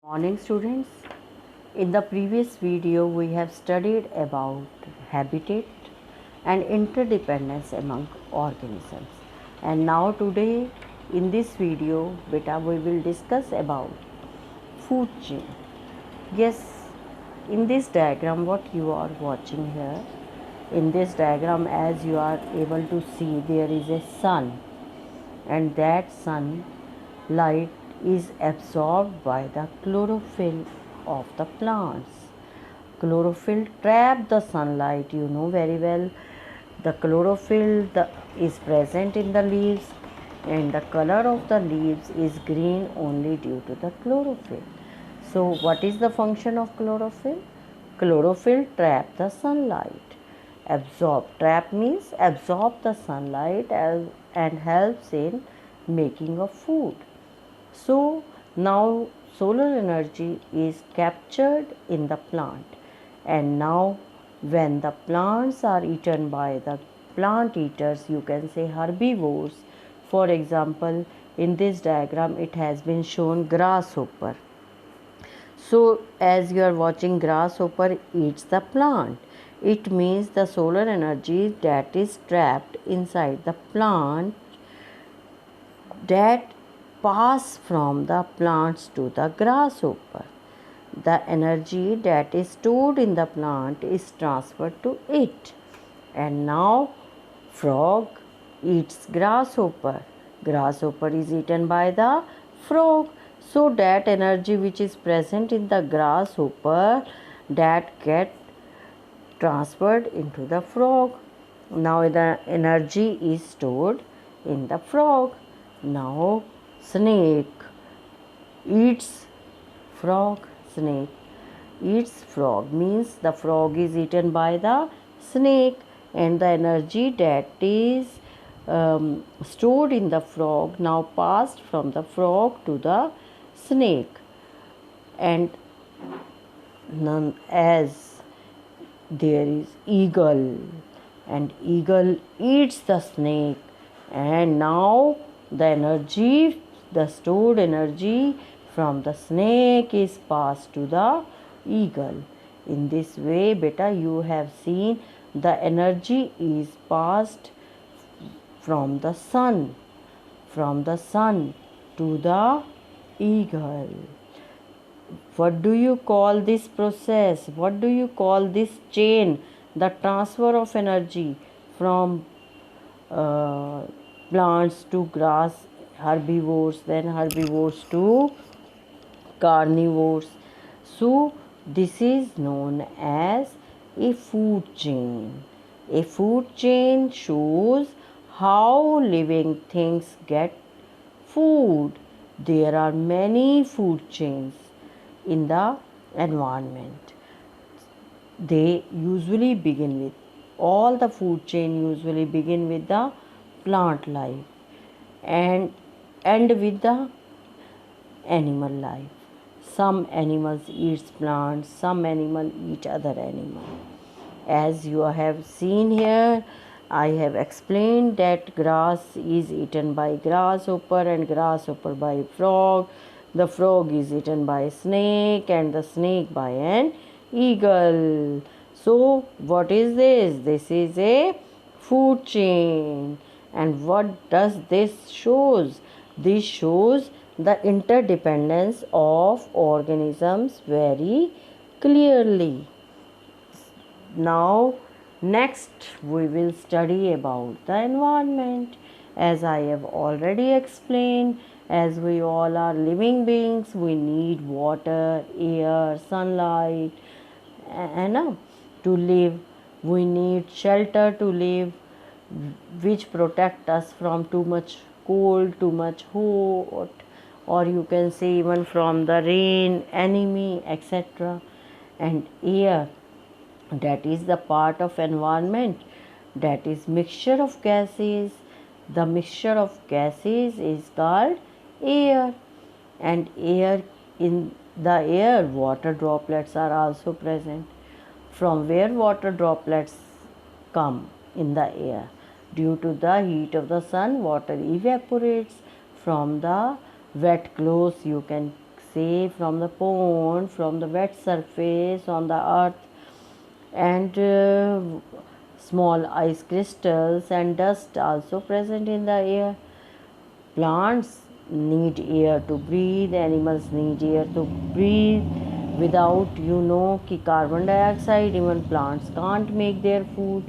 Morning students. In the previous video we have studied about habitat and interdependence among organisms, and now today in this video beta we will discuss about food chain. Yes, in this diagram what you are watching here, in this diagram as you are able to see, there is a sun, and that sun light is absorbed by the chlorophyll of the plants. Chlorophyll trap the sunlight, you know very well. The chlorophyll is present in the leaves, and the color of the leaves is green only due to the chlorophyll. So what is the function of chlorophyll? Chlorophyll trap the sunlight. Absorb, trap means absorb the sunlight and helps in making of food. So now solar energy is captured in the plant, and now when the plants are eaten by the plant eaters, you can say herbivores. For example, in this diagram it has been shown grasshopper. So as you are watching, grasshopper eats the plant. It means the solar energy that is trapped inside the plant that pass from the plants to the grasshopper. The energy that is stored in the plant is transferred to it. And now frog eats grasshopper. Grasshopper is eaten by the frog. So that energy which is present in the grasshopper that get transferred into the frog. Now the energy is stored in the frog. Now snake eats frog. Snake eats frog means the frog is eaten by the snake, and the energy that is stored in the frog now passed from the frog to the snake. And none as there is eagle, and eagle eats the snake, and now the energy, the stored energy from the snake is passed to the eagle. In this way beta you have seen the energy is passed from the sun to the eagle. What do you call this process? What do you call this chain? The transfer of energy from plants to grass, herbivores, then herbivores to carnivores. So this is known as a food chain. A food chain shows how living things get food. There are many food chains in the environment. They usually begin with, all the food chain usually begin with the plant life and end with the animal life. Some animals eat plants, some animal eat other animal. As you have seen here, I have explained that grass is eaten by grasshopper and grasshopper by frog. The frog is eaten by snake and the snake by an eagle. So what is this? This is a food chain. And what does this shows? This shows the interdependence of organisms very clearly. Now next we will study about the environment. As I have already explained, as we all are living beings, we need water, air, sunlight, and to live. We need shelter to live, which protect us from too much cold, too much hot, or you can say even from the rain, enemy, etc. And air, that is the part of environment that is mixture of gases. The mixture of gases is called air, and air, in the air water droplets are also present. From where water droplets come in the air? Due to the heat of the sun, water evaporates from the wet clothes. You can say, from the pond, from the wet surface on the earth, and small ice crystals and dust also present in the air. Plants need air to breathe, animals need air to breathe. Without, कि carbon dioxide, even plants can't make their food.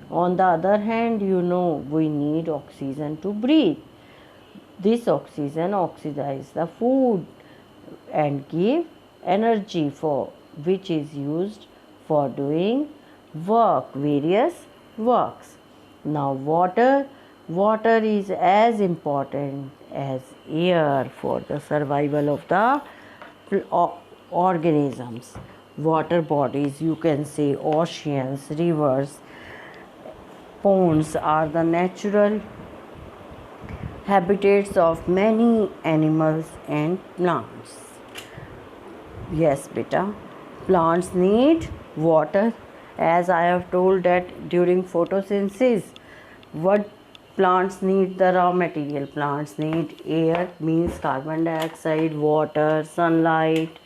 On the other hand, we need oxygen to breathe. This oxygen oxidizes the food and give energy, for which is used for doing various works. Now water is as important as air for the survival of the organisms. Water bodies, you can say oceans, rivers, ponds, are the natural habitats of many animals and plants. Yes, beta. Plants need water, as I have told that during photosynthesis. What plants need? The raw material. Plants need air, means carbon dioxide, water, sunlight,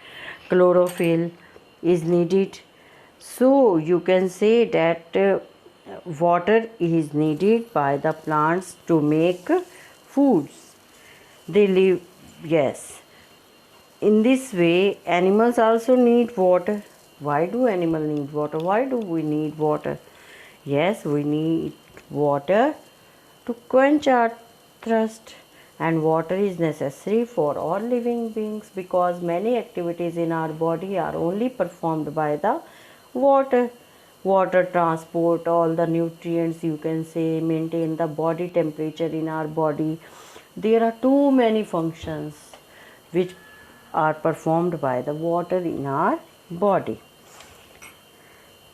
chlorophyll is needed. So you can say that water is needed by the plants to make foods. They live, yes. In this way, animals also need water. Why do animals need water? Why do we need water? Yes, we need water to quench our thirst, and water is necessary for all living beings, because many activities in our body are only performed by the water. Water transport all the nutrients, you can say, maintain the body temperature in our body. There are too many functions which are performed by the water in our body.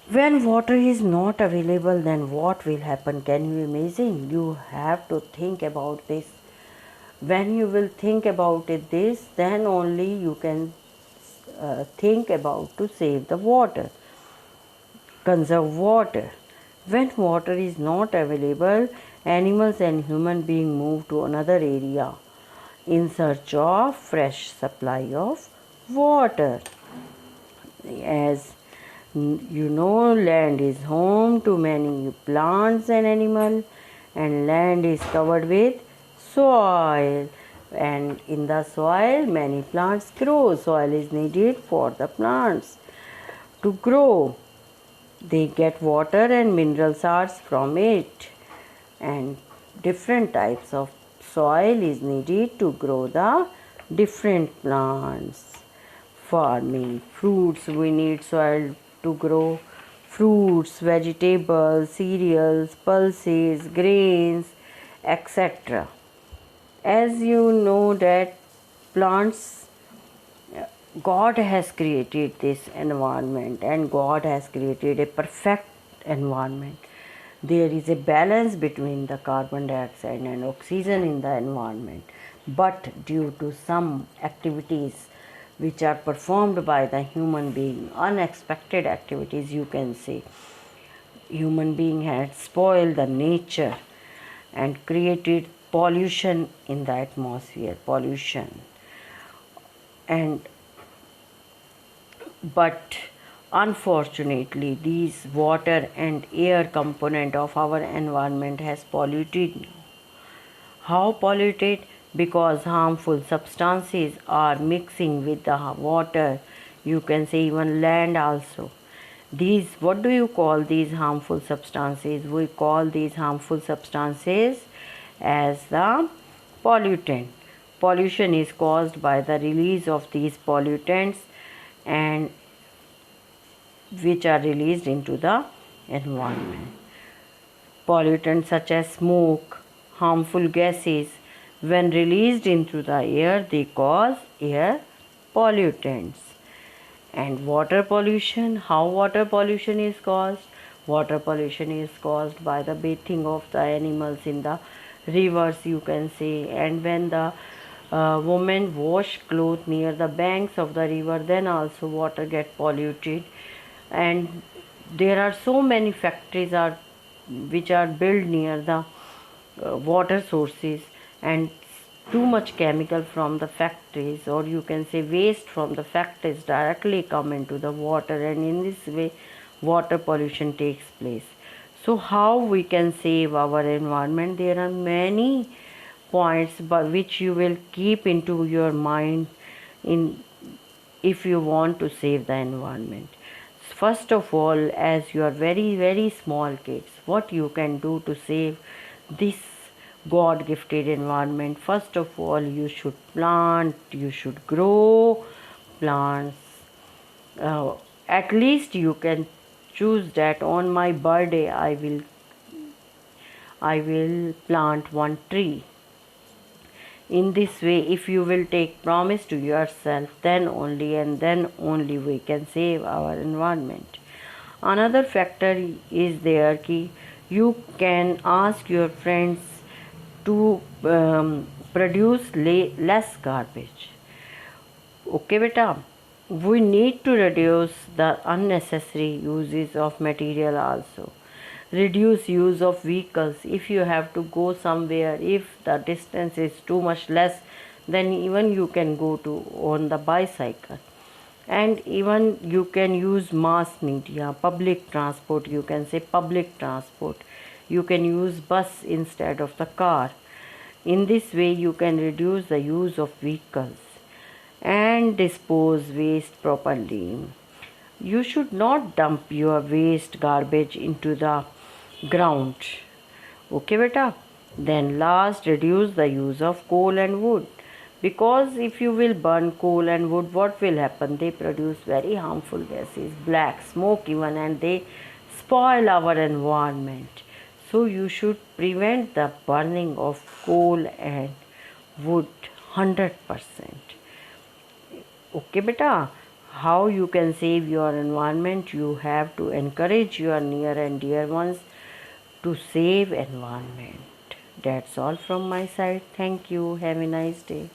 When water is not available, then what will happen? Can you imagine? You have to think about this. When you will think about this, then only you can think about to save the water, conserve water. When water is not available, animals and human beings move to another area in search of fresh supply of water. As land is home to many plants and animals, and land is covered with soil, and in the soil many plants grow. Soil is needed for the plants to grow. They get water and mineral salts from it, and different types of soil is needed to grow the different plants. Farming, fruits, we need soil to grow fruits, vegetables, cereals, pulses, grains, etc. As you know that plants, God has created this environment, and God has created a perfect environment. There is a balance between the carbon dioxide and oxygen in the environment, but due to some activities which are performed by the human being, unexpected activities, you can say, human being had spoiled the nature and created pollution in the atmosphere, but unfortunately these water and air component of our environment has polluted. How polluted? Because harmful substances are mixing with the water, you can say even land also. These, what do you call these harmful substances? We call these harmful substances as the pollutant. Pollution is caused by the release of these pollutants, and which are released into the environment. Pollutants such as smoke, harmful gases, when released into the air, they cause air pollutants. And water pollution, how water pollution is caused? Water pollution is caused by the bathing of the animals in the rivers, you can say, and when the women wash clothes near the banks of the river, then also water get polluted. And there are so many factories which are built near the water sources, and too much chemical from the factories, or you can say waste from the factories directly come into the water, and in this way water pollution takes place. So how we can save our environment? There are many points by which you will keep into your mind in if you want to save the environment. First of all, as you are very small kids, what you can do to save this God gifted environment? First of all, you should plant, you should grow plants. At least you can choose that on my birthday I will plant one tree. In this way, if you will take promise to yourself, then only and then only we can save our environment. Another factor is there ki you can ask your friends to produce less garbage. Okay, beta. We need to reduce the unnecessary uses of material also. Reduce use of vehicles. If you have to go somewhere, if the distance is too much less, then even you can go to on the bicycle. And even you can use mass media, public transport, you can say public transport. You can use bus instead of the car. In this way you can reduce the use of vehicles and dispose waste properly. You should not dump your waste garbage into the ground. Okay, beta. Then last, reduce the use of coal and wood. Because if you will burn coal and wood, what will happen? They produce very harmful gases, black smoke even, and they spoil our environment. So you should prevent the burning of coal and wood 100%. Okay, beta. How you can save your environment? You have to encourage your near and dear ones to save environment. That's all from my side. Thank you. Have a nice day.